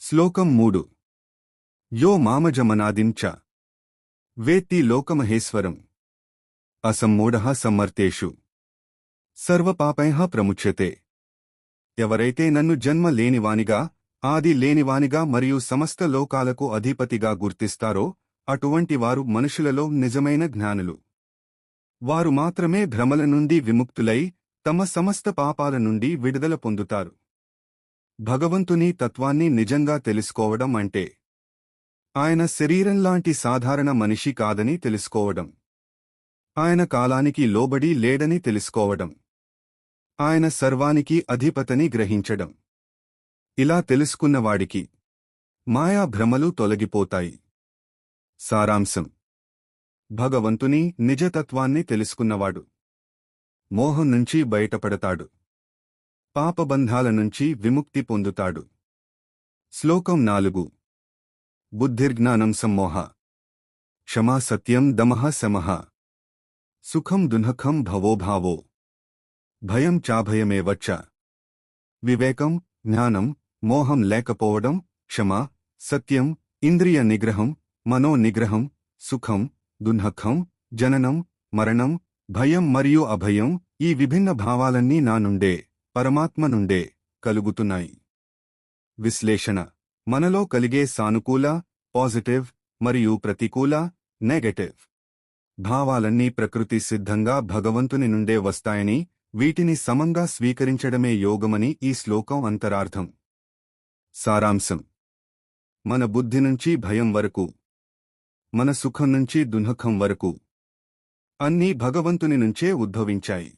శ్లోకం 3 యో మామజమనాదిం చ వేత్తి లోకమహేశ్వరం అసమ్మూఢః సమ్మర్తేషు సర్వపాపైః ప్రముచ్యతే. ఎవరైతే నన్ను జన్మ లేనివానిగా, ఆది లేనివానిగా మరియు సమస్త లోకాలకు అధిపతిగా గుర్తిస్తారో అటువంటి వారు మనుషులలో నిజమైన జ్ఞానులు. వారు మాత్రమే భ్రమల నుండి విముక్తులై తమ సమస్త పాపాల నుండి విడుదల పొందుతారు. భగవంతుని తత్వాన్ని నిజంగా తెలుసుకోవడం అంటే ఆయన శరీరంలాంటి సాధారణ మనిషి కాదని తెలుసుకోవడం, ఆయన కాలానికి లోబడి లేడని తెలుసుకోవడం, ఆయన సర్వానికి అధిపతని గ్రహించడం. ఇలా తెలుసుకున్నవాడికి మాయా భ్రమలు తొలగిపోతాయి. సారాంశం: భగవంతుని నిజతత్వాన్ని తెలుసుకున్నవాడు మోహం నుంచి బయటపడతాడు, పాపబంధాల నుంచి విముక్తి పొందుతాడు. శ్లోకం 4 బుద్ధిర్జ్ఞానం సమ్మోహ క్షమా సత్యం దమః శమః సుఖం దుఃఖం భవోభావో భయం చాభయమేవ చ. వివేకం, జ్ఞానం, మోహం లేకపోవడం, క్షమ, సత్యం, ఇంద్రియ నిగ్రహం, మనో నిగ్రహం, సుఖం, దుఃఖం, జననం, మరణం, భయం మరియు అభయం, ఈ విభిన్న భావాలన్నీ నా నుండే, పరమాత్మ నుండే కలుగుతున్నాయి. విశ్లేషణ: మనలో కలిగే సానుకూల, పాజిటివ్ మరియు ప్రతికూల, నెగటివ్ భావాలన్నీ ప్రకృతి సిద్ధంగా భగవంతుని నుండే వస్తాయని, వీటిని సమంగా స్వీకరించడమే యోగమని ఈ శ్లోకం అంతరార్థం. సారాంశం: మన బుద్ధి నుంచి భయం వరకు, మన సుఖం నుంచి దుఃఖం వరకు అన్నీ భగవంతుని నుంచే ఉద్భవించాయి.